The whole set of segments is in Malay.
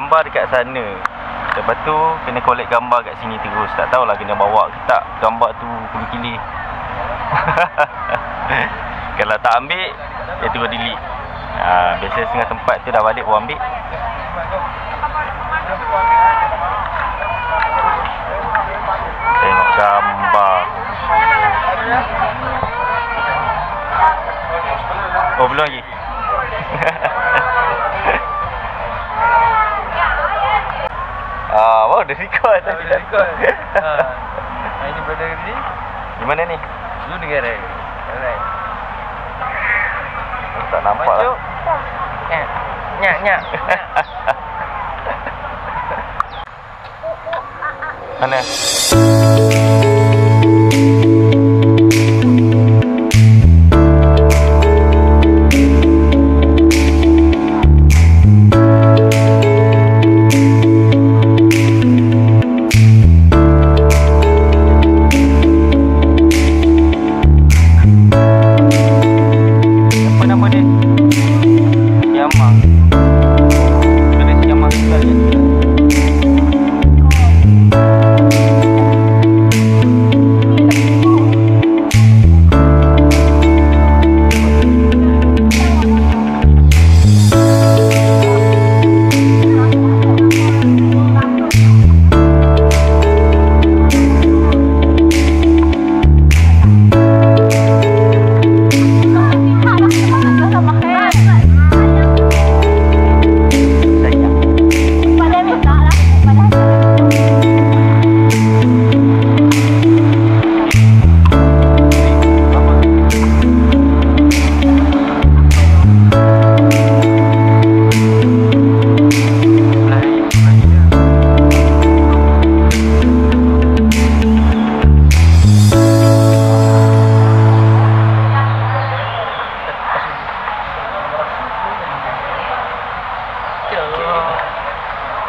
gambar dekat sana. Lepas tu kena collect gambar kat sini terus. Tak tahulah kena bawa ke tak gambar tu kili-kili. Kalau tak ambil, dia terus delete. Biasa setengah tempat tu dah balik baru ambil. Tengok gambar. Oh, belum lagi. Wow, dah record. Dah record. Ini berada ni. Di mana ni? Lu negara. Alright. Tak nampak lah. Nyak. Mana?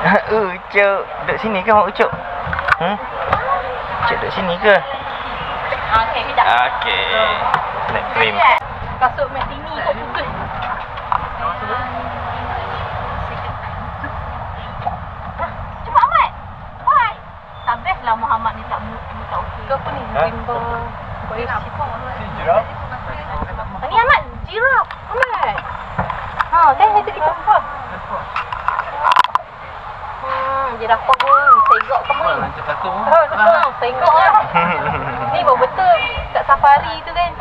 Ucuk, duduk sini ke mak Ucuk? Ucuk duduk sini ke? Okey, kejap. Okey. Nak frame. Kasut mat sini kau putus. Cepat amat. Why? Tak best lah Muhammad ni tak okey. Kau apa ni? Gimbal. Si jiraf. Ni Ahmad, jiraf. Ahmad. Kan itu kita. Jiraf kau pun segok kamu ni. Macam patung. Segok lah. Ni baru betul kat safari tu kan.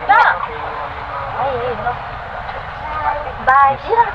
Tak. Bye. Jiraf.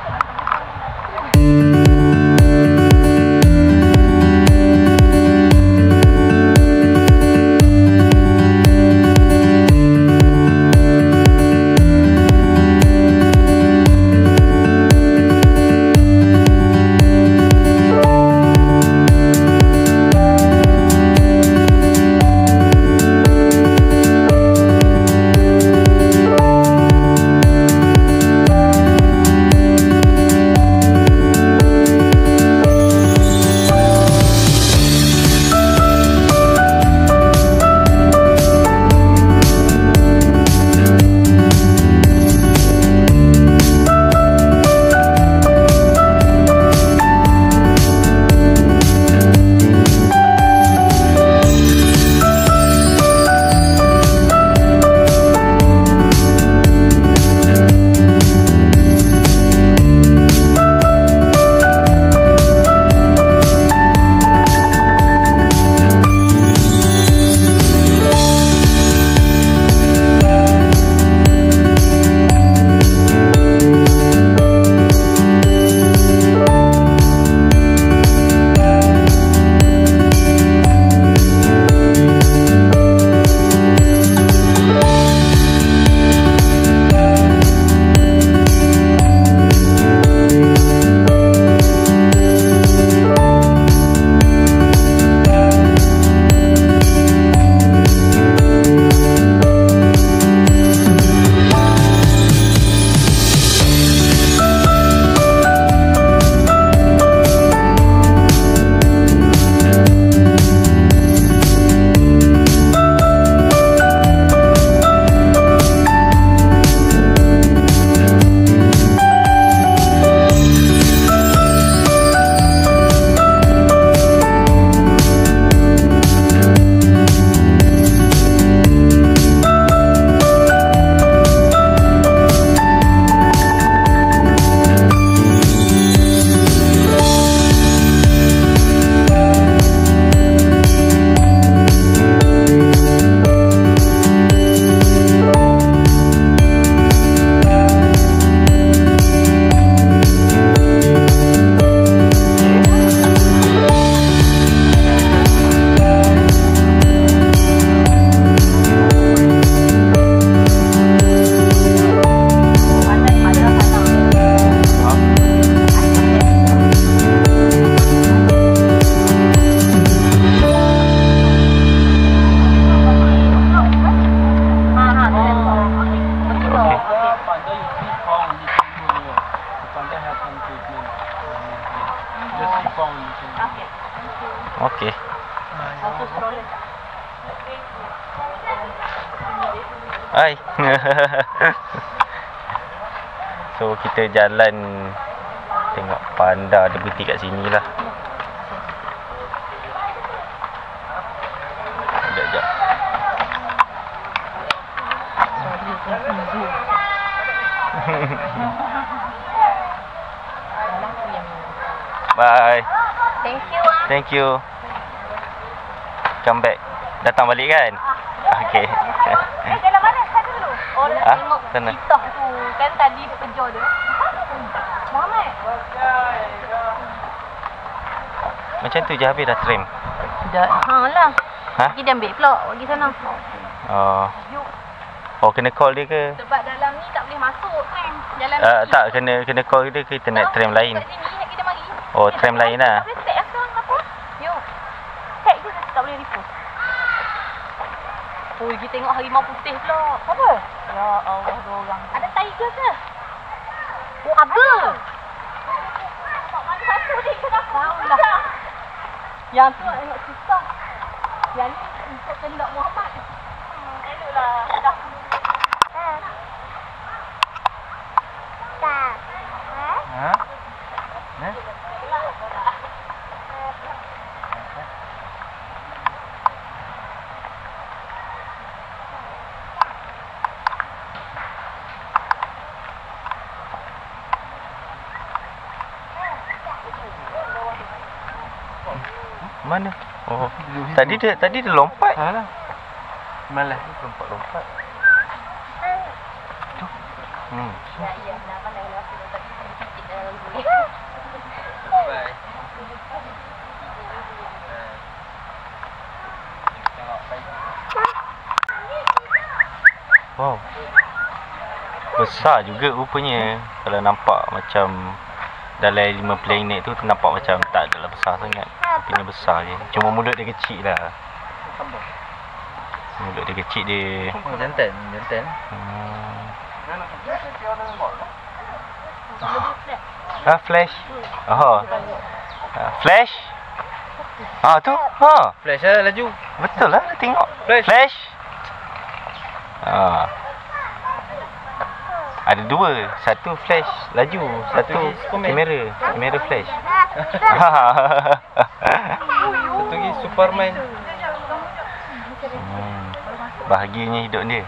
Okey. Hai. So kita jalan tengok panda ada berhenti kat sini lah. Sekejap. Bye. Thank you. Thank you. Come back. Datang balik kan? Okey. Dalam mana? Sana dulu. Oh, nak tengok sana. kitah tu. Kan tadi dia kejar dia. Muhammad. Macam tu je habis dah tram. Dah. Lah. Ha? Pergi dia ambil pula. Pergi sana. Oh, kena call dia ke? Sebab dalam ni tak boleh masuk kan. Jalan Tak, kena call dia ke kita naik tram lain? Kat sini, nak kita mari. Oh, tram lain lah. Tak boleh tag sekarang apa? Yuk. Tag je tak boleh repost. Oh, pergi tengok harimau putih pula. Apa? Ya Allah, dua orang. Ada tiger ke? Oh, ada. Satu ni kenapa? tahulah. Yang tu nak susah. Yang ni untuk kendak Muhammad. Eloklah dah. Ha? Nah. Mana? Oh, tadi dia lompat. Salah. Malas Lompat. Tu. Ya, nak pandai lah tadi sedikit dalam dulu. Bye. Wow. Besar juga rupanya. Kalau nampak macam dalam 5 planet tu nampak macam tak adalah besar sangat. Tapi ni besar je. Cuma mulut dia kecil lah. Mulut dia kecil dia. Jantan. Flash. Oh. Flash. Tu. Flash lah laju. Betul lah, tengok. Flash. Ada dua. Satu flash laju, satu kamera flash. Satu lagi Superman. Bahagianya hidup dia.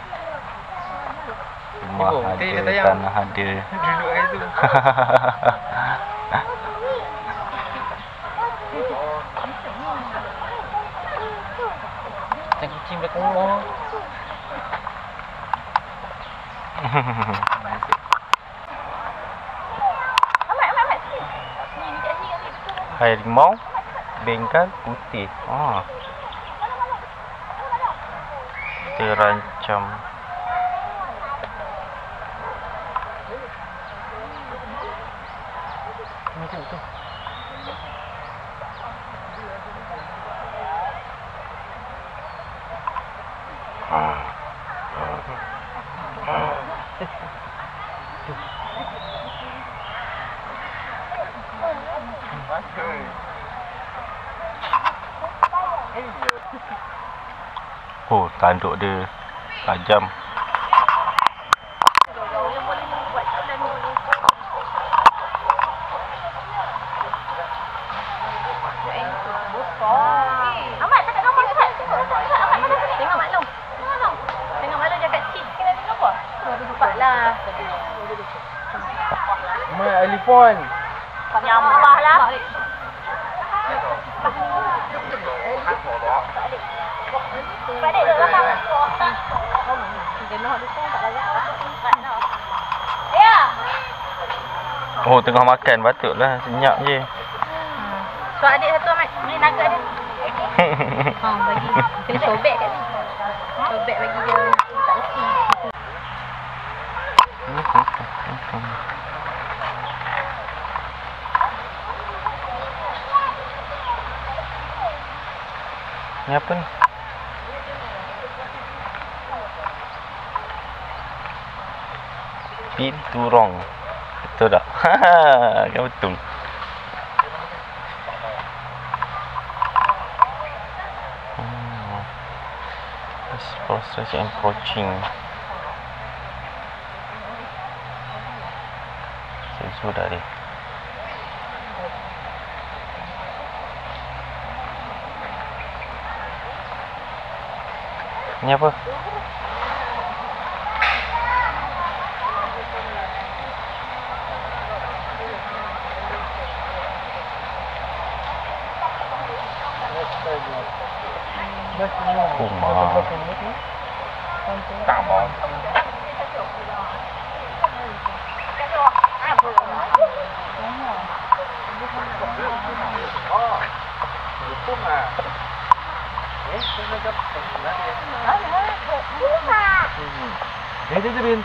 Rumah Ibu, ada, dia tayang. tanah ada. Duduk kat situ. Macam kucing belakang rumah. Harimau bengkal putih. Terancam. Macam tu. Oh, tanduk dia tajam. Ahmad, tak gambar dekat. Tengok maklum. Tengok maklum dia kat cik. Kena tengok apa? Duduklah. Mak elefon. Nyampah lah. Balik duduk belakang. Jenuh dia tak layak. Ya. Oh, tengah makan patutlah senyap je. So adik satu Ahmad. Ni naga dia. Bagi. Kena sobek kat ni. Sobek bagi dia tak lesi. Ni apa ni? Pinturong. Betul tak? Kan betul. This process encroaching. Sudah deh. Ini apa? Kumar. Tamam. Ini tu Bin.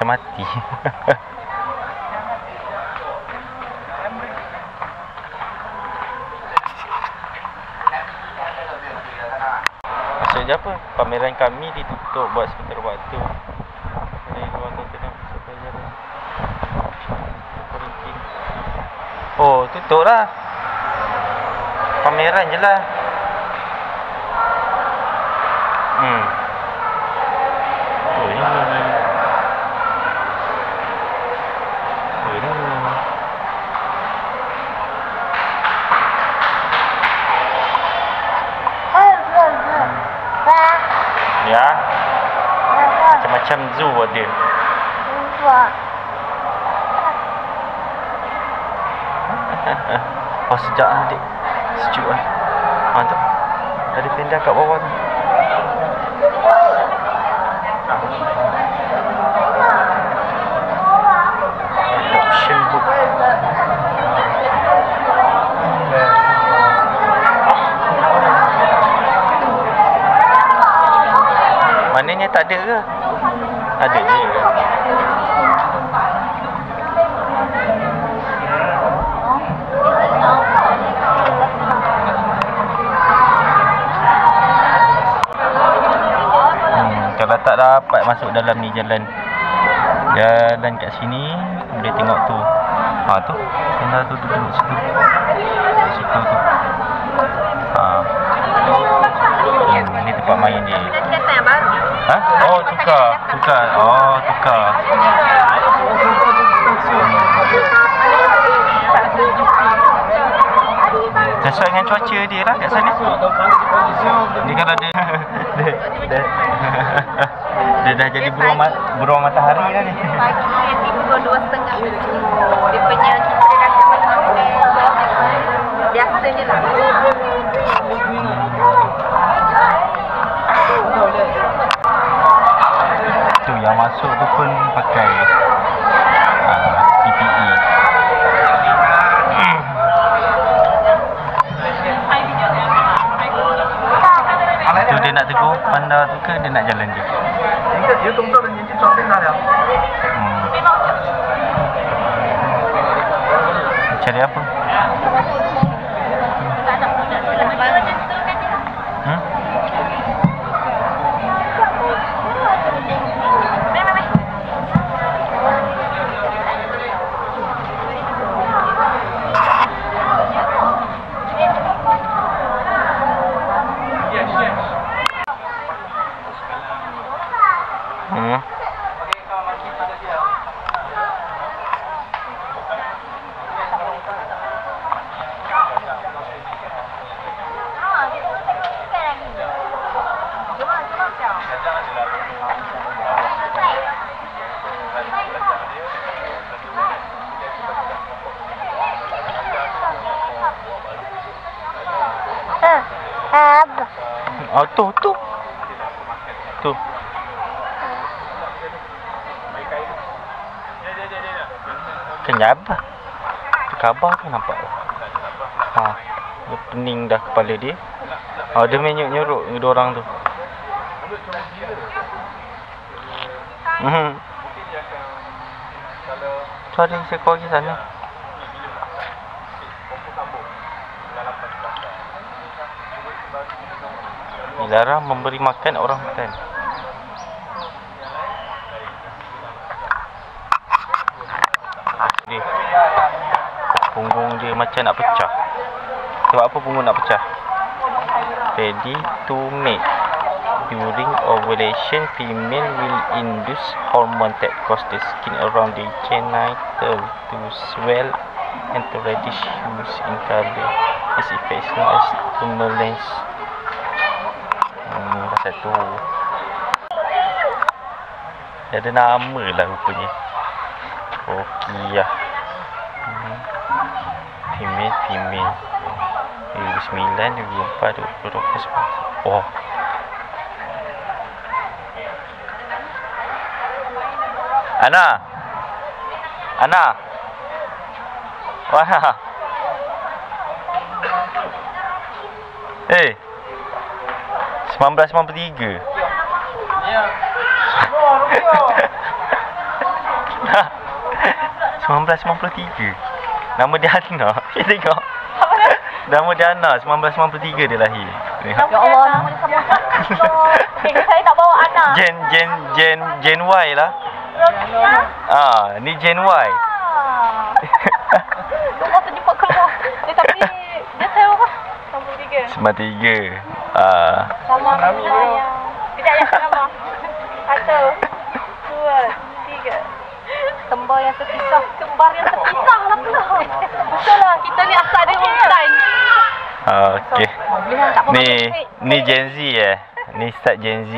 mati. Maksudnya apa? Pameran kami ditutup buat sementara waktu. Dari luar Tottenham sampai jalan. Quarantine. Oh, tutup lah. Pameran je lah. Oh, ini. Oh, ini. Ya. Macam-macam zoo ada. Oh, sejak adik. Sejuk lah. Mantap. Ada tenda kat bawah tu. Adoption book. Maknanya tak ada ke? Ada je. Kalau tak dapat masuk dalam ni jalan kat sini, boleh tengok tu. Ha tu, tenda tu duduk situ. Situ tu. Ha. Ni tempat main dia. Kata yang baru. Ha? Oh, tukar. Oh, tukar. Sesuai dengan cuaca dia lah kat sana. Dia kalau dia dah jadi beruang matahari dah ni. Pagi nanti pukul 2.30. Dia punya kita dah sampai biasa je lah. Tu yang masuk tu pun pakai PPE. Tu dia nak tegur panda tu ke dia nak jalan je? Cari apa? Oh, tu. Tu. Kenyap. Tu khabar tu nampak. Ha, dia pening dah kepala dia. Oh, dia main nyuruk dengan dua orang tu. Tu ada seekor lagi sana. Dilarang memberi makan orang hutan. Dia punggung dia macam nak pecah. Sebab apa punggung nak pecah? Ready to mate. During ovulation, female will induce hormone that cause the skin around the genital to swell and to reddish hues in color. This effect is known as tumescence. Pasal tu dia ada nama lah rupanya. Okey lah. Female 2009, 2004, 2020. Oh, Ana wah. Eh, 1993. Ya. 1993. Nama dia Hana. Kita tengok. Nama dia Hana, 1993 dia lahir. Ni. Ya Allah, nama dia sama. Saya tak bawa anak. Gen Y lah. Ni Gen Y. Tunggu tu jumpa keluar. Tapi dia saya apa? 93. 93. Sama yang. Kejap yang sama. 1, 2, 3. Kembar yang terpisah. Kembar yang terpisah lah pula. Betul lah, kita ni asal dia on time. Okey. Ni Gen Z Ni start Gen Z.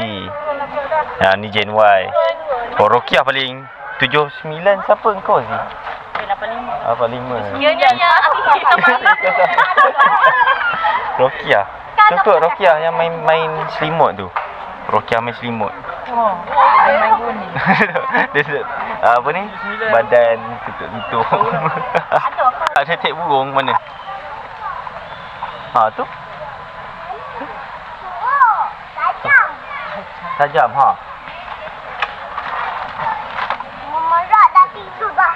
Ni Gen Y. Rokiah paling 79 siapa engkau Zee? 85. Dia yang aku cerita mana? Rokiah. Tu kot Rokiah yang main selimut tu. Rokiah main selimut. Main kuning. Dia apa ni? Badan tutup-tutup. Ada tek burung mana? Tu. Tajam Memerak dah tidur dah.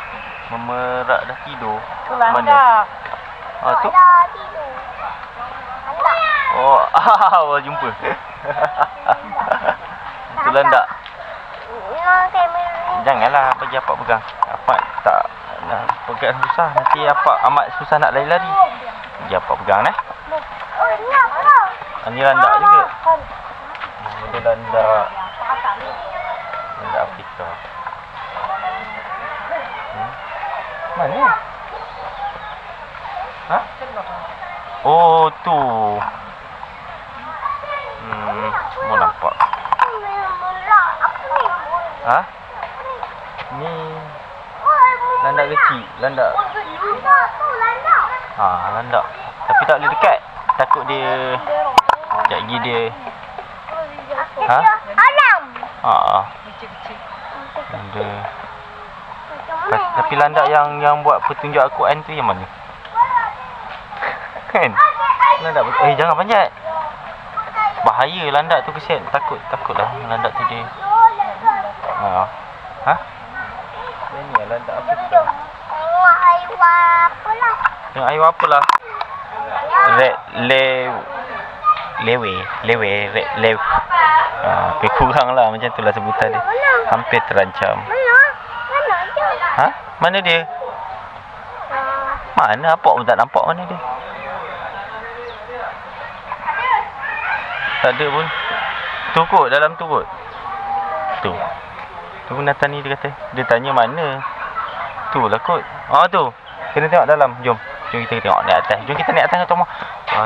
Memerak dah tidur. Tu Mana? landak. Tu. Dah tidur. Landak. Awak jumpa. Tu landak. Kamera. Janganlah bagi Apak pegang. Apak tak nak pegang susah. Nanti Apak amat susah nak lari-lari. Bagi Apak pegang Oh, ni apa? Ni landak juga. Dia landak. Landak Afrika. Mana? Oh tu. Semua nampak. Memerak. Apa ni? Ni landak kecil, landak. Landak tu, landak. Landak. Tapi tak boleh dekat. Takut dia sekejap lagi dia. Alam. Kecil-kecil. Tapi landak yang buat petunjuk Al-Quran tu yang mana? Kan? Landak jangan panjat. Bahaya landak tu, kesian. Takutlah landak tu dia. Ini landak Afrika. Tengok haiwan apalah. Tengok haiwan apalah. Lewe. Lebih kurang lah macam tu lah sebutan dia. Hampir terancam. Mana? Mana dia? Mana Apak pun tak nampak mana dia. Tak ada pun. Tu kot, dalam tu kot. Tu pendatang ni dia kata. Dia tanya mana. Tu lah kot. Tu. Kena tengok dalam. Jom kita tengok naik atas. Jom kita naik atas tu Mah.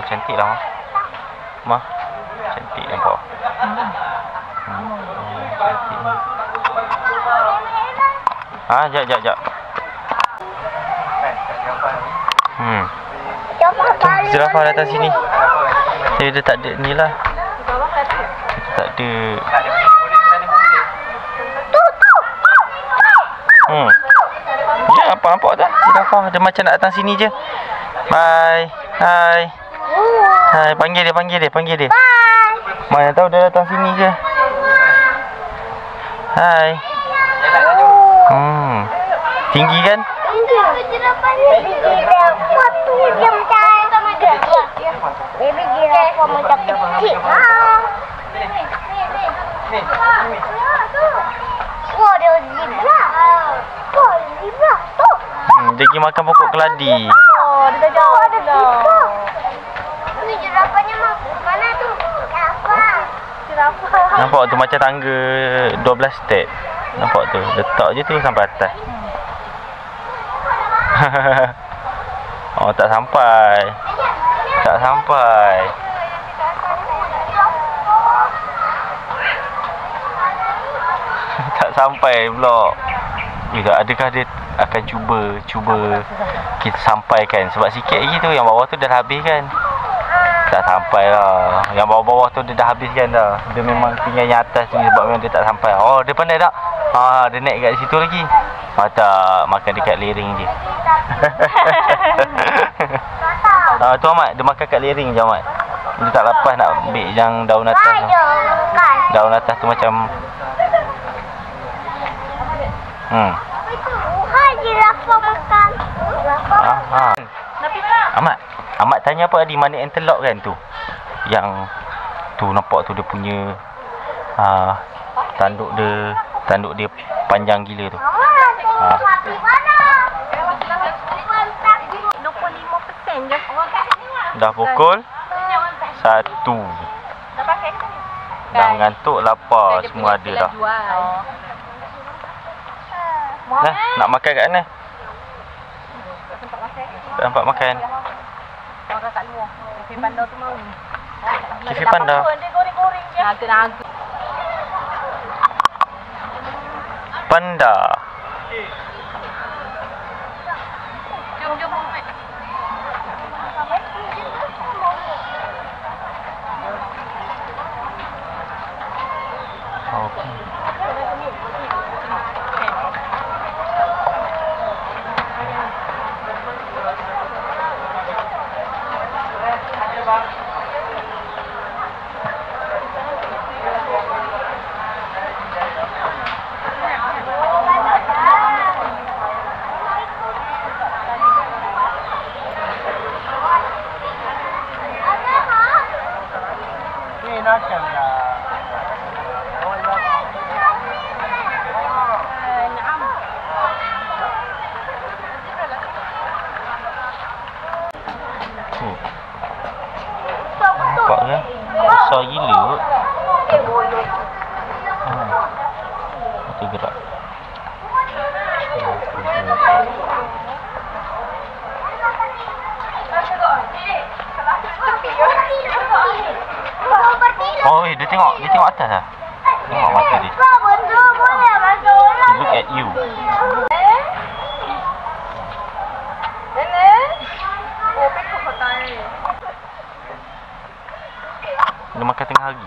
Cantik lah Mah. Cantik nampak. Cantik ni. Jap. Zirafah datang sini. Dia tak ada ni lah. Dia tak ada. Ya, nampak tak? Zirafah dia macam nak datang sini je. Bye. Hai. Panggil dia. Mana tahu dia datang sini je. Hai. Tinggi kan? Baby girafah tu dia macam baby girafah macam kecil. Oh, dia zebra. Oh, zebra tu. Dia pergi makan pokok keladi. Dia dah jauh Ada zebra. Ni jirafahnya mana tu? Jirafah. Nampak tu macam tangga 12 step. Nampak tu. Letak je tu sampai atas. Tak sampai. Tak sampai pula. Adakah dia akan cuba kita sampaikan? Sebab sikit lagi tu, yang bawah tu dah habis kan. Tak sampai lah. Yang bawah-bawah tu dia dah habis kan dah. Dia memang tinggal yang atas tu sebab memang dia tak sampai. Dia pandai tak? Dia naik kat situ lagi. Tak, makan dekat lereng je. Tu Ahmad, dia makan kat lereng je Ahmad. Dia tak lepas nak ambil yang daun atas tu. Daun atas tu macam Jirafah makan. Jirafah. Amat tanya apa di mana antelope kan tu? Yang tu nampak tu dia punya tanduk dia panjang gila tu. Sapi mana? 25% je. Dah pukul 1. Dah pakai ke ni? Dah ngantuk, lapar, semua ada dah. Dah, nak makan kat mana? Tempat makan. Makan kat luar. Kafe Panda tu mau. Kafe Panda. Dia goreng-goreng je. Naga-naga. Panda. Jom Muhammad. Okey. Ni nak lah. Nampak kan? Besar gila kot. Mata gerak. Oh, dia tengok atas lah. Tengok mata dia. He look at you. Dia makan tengah hari.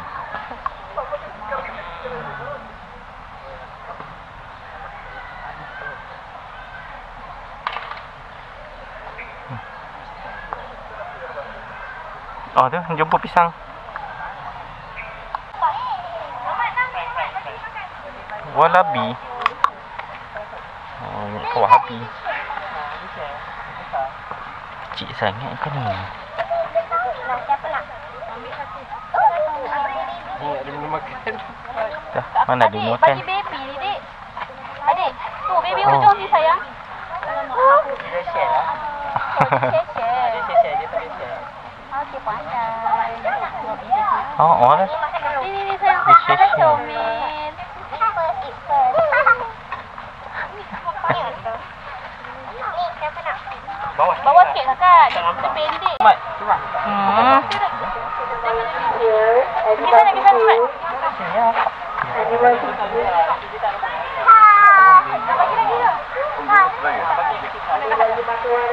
Oh tu, jumpa pisang. Wallaby. Oh, ingat kau wahabi. Kecil sangat kan ni. Dia belum makan. Dah, mana dia makan? Bagi baby ni, Dik. Adik, tu baby hujung ni sayang. Dia share lah. Share. Dia share, dia tak share. Okey, pandai. Oh lah. Ni sayang. Dia share. Ada comel. Bawa sikit kakak. Dia pendek. Mat. Pergi sana, Mat.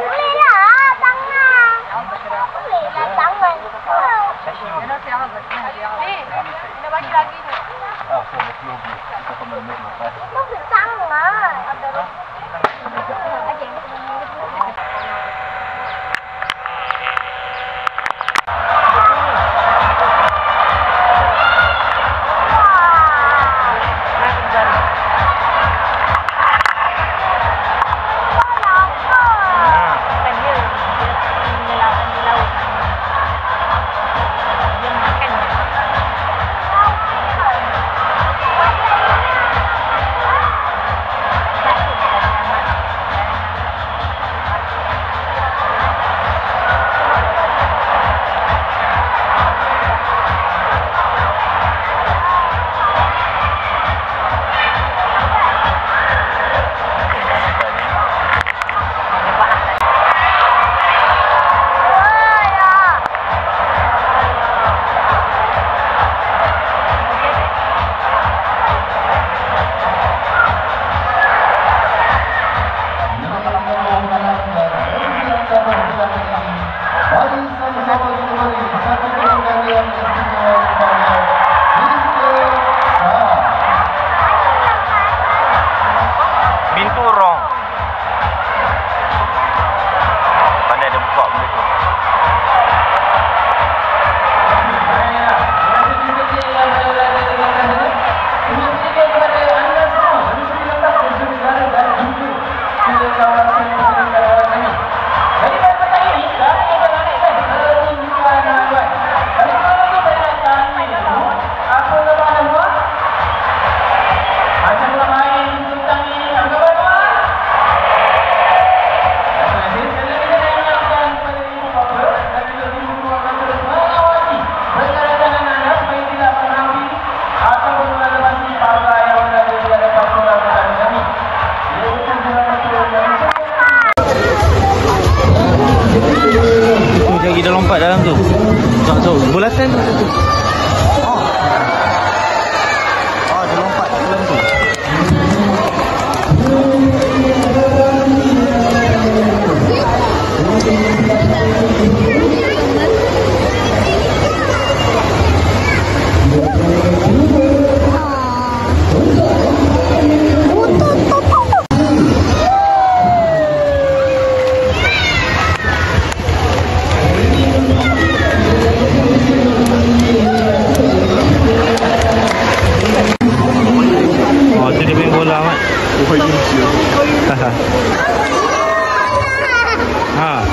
Boleh lah tangan. Boleh lah tangan. Dik, kena bagi lagi tu. Boleh tangan. Okey. So, bulatan tu. Oh. Oh, dia lompat dalam tu. Oh, tu dia main bola mat. Ha.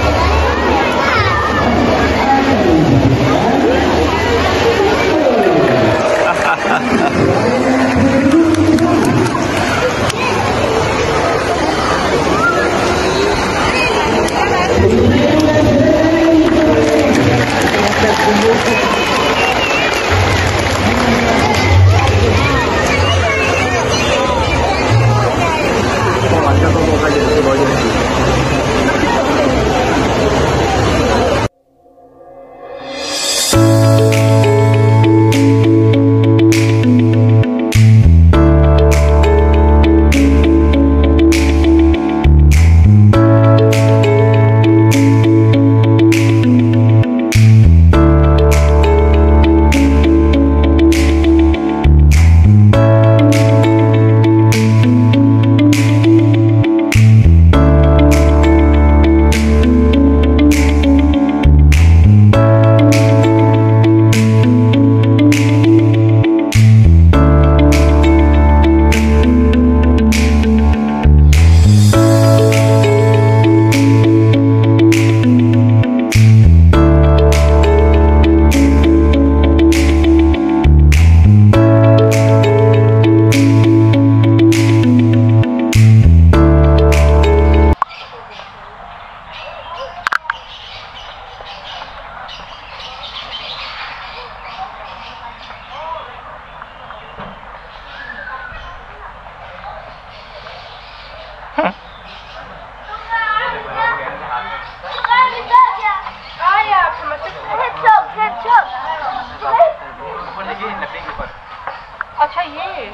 अच्छा ये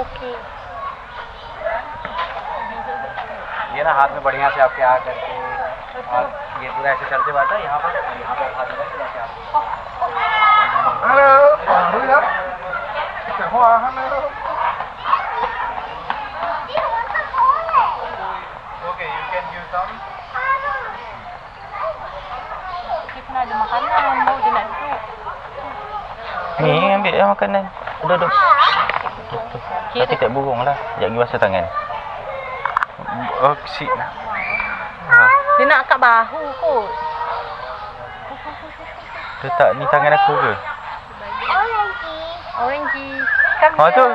ओके ये ना हाथ में बढ़िया से आपके आ करके और ये पूरा ऐसे चलते बात है यहाँ पर हाथ में hello okay you can use some कितना ada makanan mau dia nak duduk. Ni ambil lah makanan. Duduk. Nanti tak burung lah. Sekejap lagi basuh tangan. Oh, si. Dia nak kat bahu kot. Letak ni tangan aku ke? Orange. Come Oh here. tu.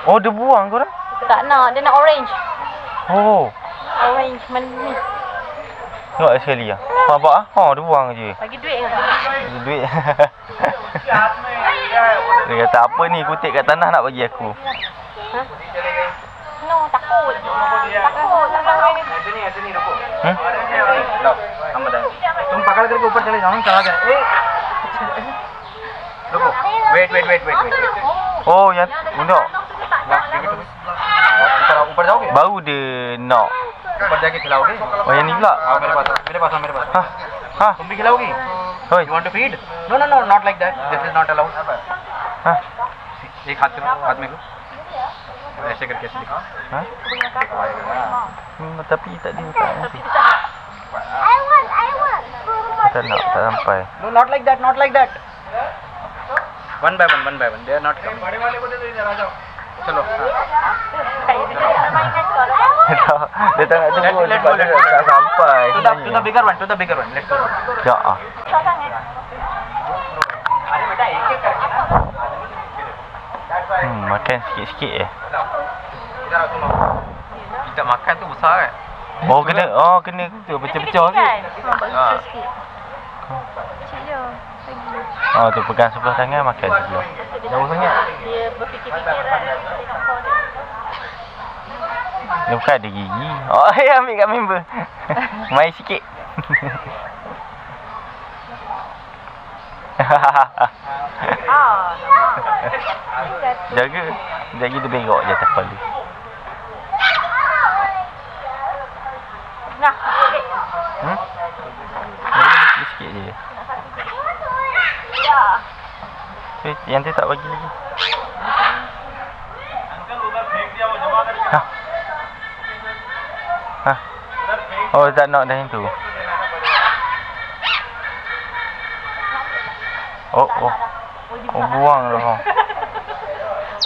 Oh, dia buang korang? Tak nak, dia nak orange. Oh. Orange mana ni? Tengok sekali lah. Nampak ah? Oh, dia buang je. Bagi duit kan? Dia duit. Dia kata apa ni kutip kat tanah nak bagi aku. Ha? No, takut. Takut lah kalau ni. ऐसे नहीं रुको Hmm? लो हम बताएं तुम पकड़ करके ऊपर चले जाओ कहाँ गए रुको wait wait wait wait wait Oh, yang untuk ऊपर जाओगे baru dia nak. ऊपर जाके खिलाओगे Oh, yang ni pula. आओ मेरे पास मेरे पास मेरे पास Ha. Ha. तुम भी खिलाओगी Hoi. You want to feed no no no not like that this is not allowed Ha. एक हाथ में लो ऐसे करके ऐसे दिखाओ Ha? Tapi tak dia tak nanti. I want. Tak nak, tak sampai. No not like that one by one they are not coming बड़े वाले को दे दो इधर आ जाओ चलो Dia tak nak tunggu sebab dia tak sampai. to the bigger one let's go Ya ah. अरे बेटा एक करके ना Makan sikit-sikit इधर आओ तुम kita makan tu besar kan kena tu pecah-pecah ke? Ha. Kecil je. Lagi. Oh, tu pegang sebelah tangan makan sebelah. Jauh sangat. Dia berfikir-fikir kan. Dia bukan ada gigi. Oh, ambil kat member. Main sikit. Jaga. Jaga dia bengok je atas kepala. Nah, sikit. Sikit je. Ya. Yang tu tak bagi lagi. Ha. Ha. Oh, tak nak dah yang tu. Oh, buang dah.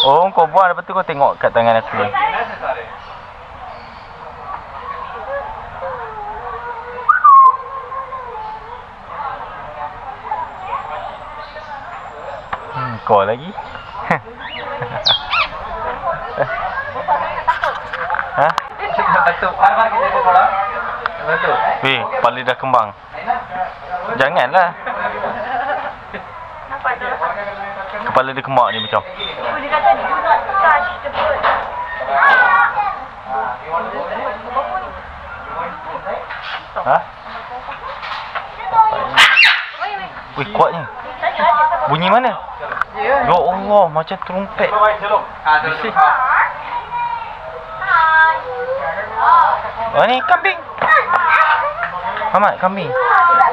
Oh, kau buang lepas tu kau tengok kat tangan aku. Kau lagi. Ha? Weh, kepala dah kembang. Janganlah. Kepala dia kemak ni macam. Dia kata do not touch the bird. Ha? Weh, kuatnya. Bunyi mana? Ya Allah, macam trompet. Oh, ni kambing. Mamat, kambing. Kambing.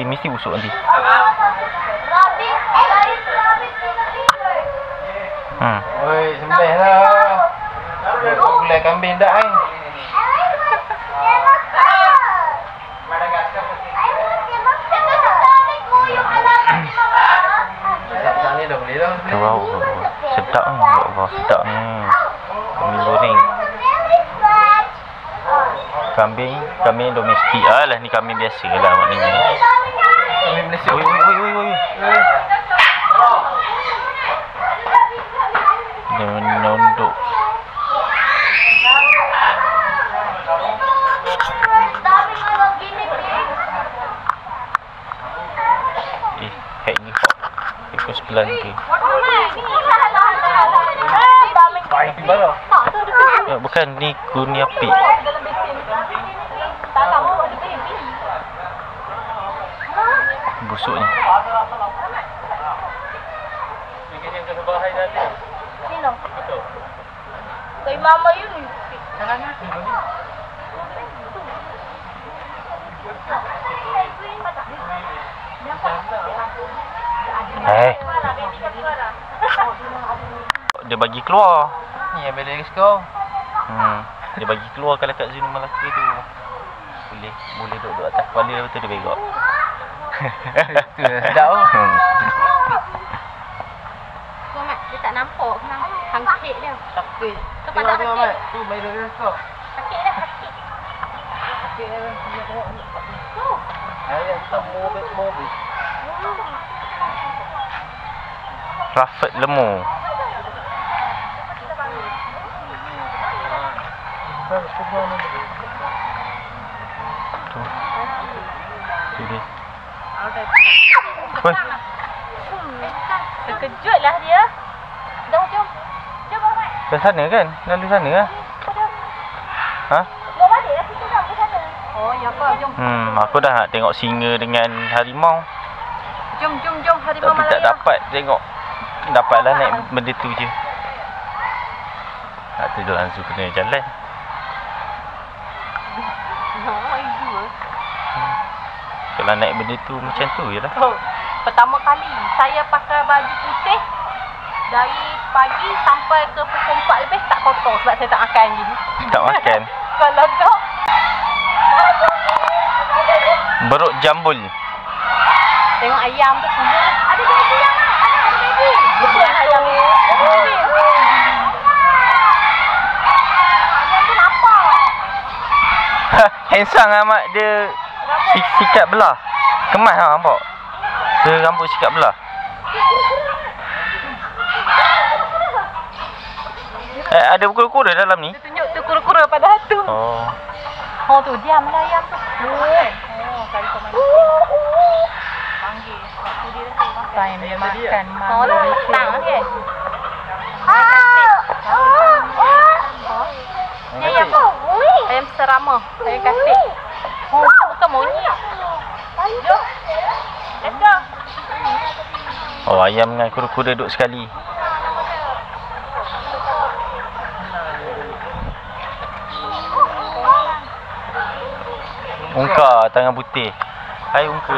Mesti busuk nanti. Oi, sembelih lah. Gulai kambing dah ai. Wow, sedap ni. Ya Allah, sedap ni. Kambing goreng. Kambing domestik. Alah, ni kambing biasa lah maknanya. Kambing Malaysia. Oi. Dia menunduk. Hack ni kok. Ikut sebelah ni. Bukan, ni kurnia pig. Busuk ni. Sino? Kay mama yun. Dia bagi keluar. Ni yang bela kau. Dia bagi keluar kalau kat Zul Malaka tu. Boleh duduk atas kepala lepas tu dia begok. Tu sedap oh. Kau mat, dia tak nampak hangkit dia. Sakit. Tempat tak sakit. Tu bela kau. Sakit dah, sakit. Sakit dah. Ayat tak mobil. Rafet lemu. Tu dia. Woi. Terkejutlah dia. Jom. Jom, Mat. Ke sana kan? Lalu sana lah. Ha? Mau balik lah kita nak ke sana. Oh, ya apa? Jom. Aku dah nak tengok singa dengan harimau. Jom harimau Tapi Malaya. tak dapat tengok. Dapatlah naik benda tu je. Tak tu dalam zoo kena jalan. Kalau naik benda tu macam tu je lah. Oh, pertama kali saya pakai baju putih dari pagi sampai ke pukul 4 lebih tak kotor sebab saya tak makan je. Tak makan. Kalau tak Beruk jambul. tengok ayam tu kubur. Ada baby yang ada baby. Betul ayam ni. Ayam tu lapar. Handsome amat dia sikat belah. Kemas lah nampak. Dia rambut sikat belah. Ada kura-kura dalam ni? Dia tunjuk tu kura-kura pada hantu. Oh. Oh tu diamlah ayam tu. Oh, kali kau main. Panggil. Waktu dia dah makan. Time dia makan. Oh lah, petang kan? Ni ayam tu. Ayam serama. Ayam kasih. Oh, bukan monyet. Jom. Let's go. Oh, ayam dengan kuda-kuda duduk sekali. Ungka tangan putih. Hai Ungka.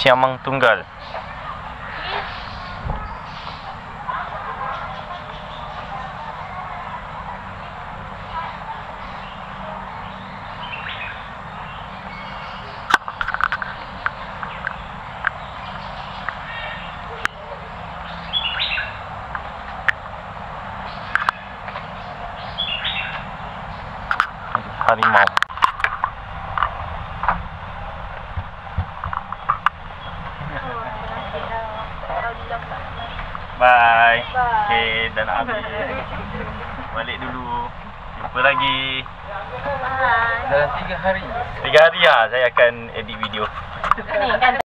Siamang tunggal. Harimau. Bye. Okay, dah nak habis. Balik dulu. Jumpa lagi. Bye. Dalam 3 hari. 3 hari lah saya akan edit video. Ni kan